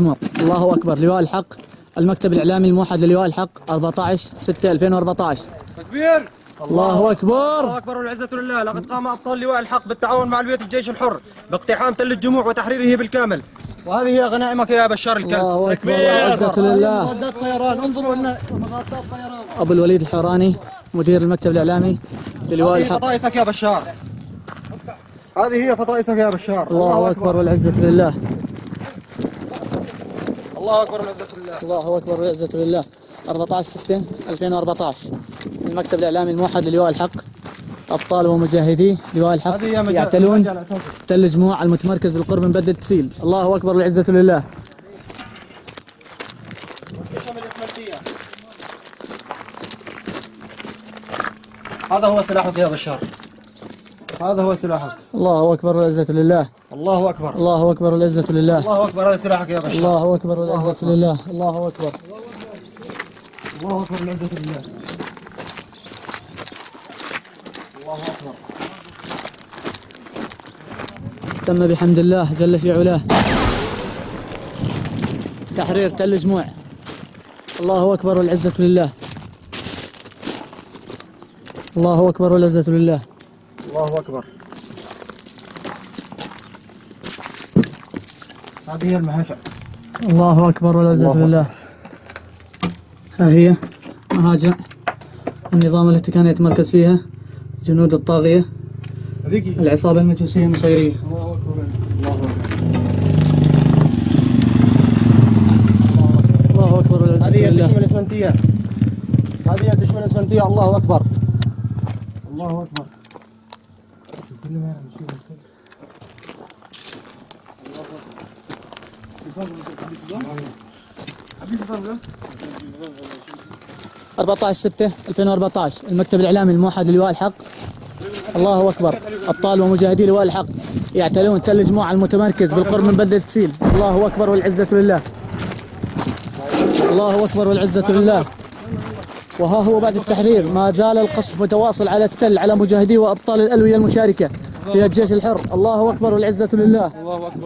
الله أكبر. لواء الحق، المكتب الإعلامي الموحد للواء الحق 14/6/2014. تكبير. الله أكبر. الله أكبر والعزة لله. لقد قام أبطال لواء الحق بالتعاون مع البيت الجيش الحر باقتحام تل الجموع وتحريره بالكامل، وهذه هي غنائمك يا بشار الكلب. الله أكبر والعزة لله. مضادات طيران، انظروا لنا مضادات طيران. أبو الوليد الحوراني مدير المكتب الإعلامي للواء الحق. فطائسك يا بشار، هذه هي فطائسك يا بشار. الله أكبر والعزة لله. الله أكبر والعزة لله. الله أكبر والعزة لله. 14/6/2014 المكتب الإعلامي الموحد للواء الحق، أبطال ومجاهدي لواء الحق يعتلون تل جموع المتمركز بالقرب من بلدة تسيل. الله أكبر والعزة لله. هذا هو سلاحك يا بشار، هذا هو سلاحك. الله أكبر والعزة لله. الله أكبر. الله أكبر والعزة لله. الله أكبر. هذا سلاحك يا بشار. الله أكبر والعزة لله. الله أكبر. الله أكبر والعزة لله. الله أكبر. تم بحمد الله جل في علاه تحرير تل جموع. الله أكبر والعزة لله. الله أكبر والعزة لله. الله أكبر. هذه هي المهاجر. الله أكبر والعزة لله. ها هي مهاجر النظام التي كان يتمركز فيها جنود الطاغية العصابة المجوسية النصيرية. الله أكبر. الله أكبر والعزة هذه هي لله. الدشمة الإسفنتية، هذه هي الدشمة الإسفنتية. الله أكبر. الله أكبر. أربعة 6/2014 المكتب الإعلامي الموحد للواء الحق. الله أكبر. أبطال ومجاهدي لواء الحق يعتلون تل جموع المتمركز بالقرب من بلدة تسيل. الله أكبر والعزة لله. الله أكبر والعزة لله. وها هو بعد التحرير ما زال القصف متواصل على التل على مجاهدي وأبطال الألوية المشاركة في الجيش الحر. الله أكبر والعزة لله.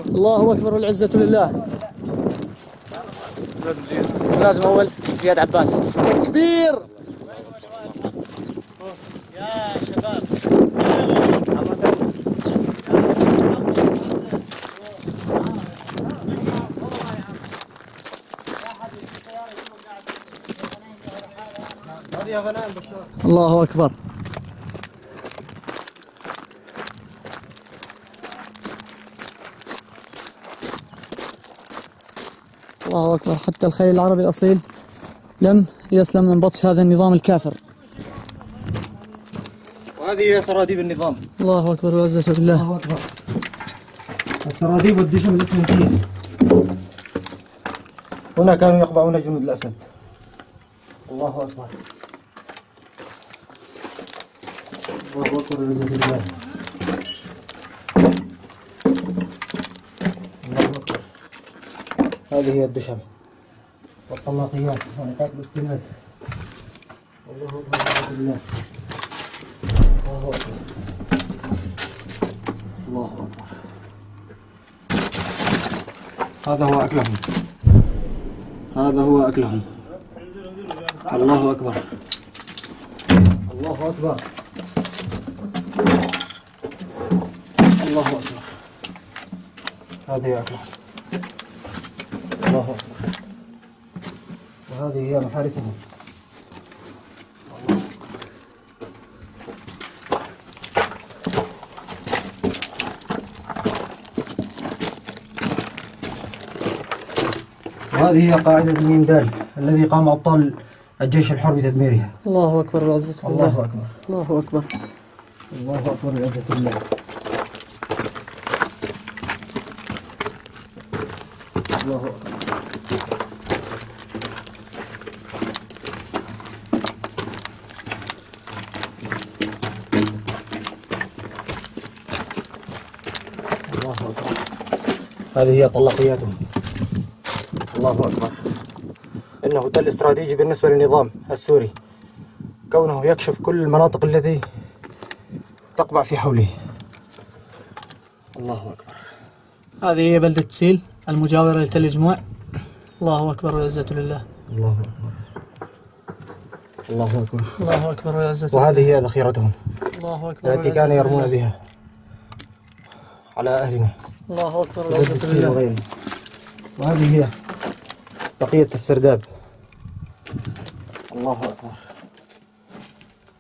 الله أكبر والعزة لله. لازم أول زياد عباس. تكبير. يا شباب هذه غنائم بشار. الله أكبر. الله أكبر. حتى الخيل العربي الأصيل لم يسلم من بطش هذا النظام الكافر. وهذه هي سراديب النظام. الله أكبر والعزة لله. الله أكبر. السراديب والدشم الإسفنتية هنا كانوا يقبعون جنود الأسد. الله أكبر. الله أكبر والعزة لله. الله أكبر. هذه هي الدشم والطلاقيات ونقاط الاستناد. الله أكبر والعزة لله. الله أكبر. الله أكبر. هذا هو أكلهم، هذا هو أكلهم. الله أكبر. الله أكبر. الله أكبر. هذه هي أكلهم. الله أكبر. وهذه هي محارسهم. وهذه هي قاعدة الميم دال الذي قام أبطال الجيش الحر بتدميرها. الله أكبر والعزة لله. الله أكبر. الله أكبر. الله أكبر والعزة لله. الله أكبر. الله أكبر. هذه هي طلاقياتهم. الله أكبر. إنه تل استراتيجي بالنسبة للنظام السوري، كونه يكشف كل المناطق التي تقبع في حوله. الله أكبر. هذه هي بلدة تسيل المجاورة لتل جموع. الله أكبر والعزة لله. الله أكبر. الله أكبر. الله أكبر والعزة لله. وهذه هي ذخيرتهم الله أكبر التي كانوا يرمون بها على أهلنا. الله أكبر والعزة لله. وهذه هي بقية السرداب. الله أكبر.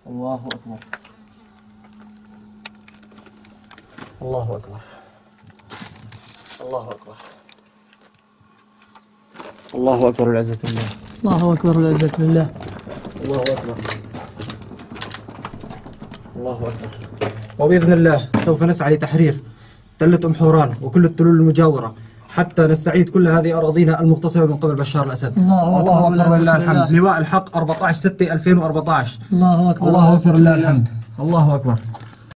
الله أكبر. الله أكبر. الله أكبر. الله أكبر والعزة لله. الله أكبر والعزة لله. الله أكبر. الله أكبر. وبإذن الله سوف نسعى لتحرير تلة أم حوران وكل التلول المجاورة حتى نستعيد كل هذه أراضينا المغتصبة من قبل بشار الأسد. الله أكبر ولله الحمد. لواء الحق 14/6/2014. الله أكبر. الله أكبر لله الحمد. الله أكبر.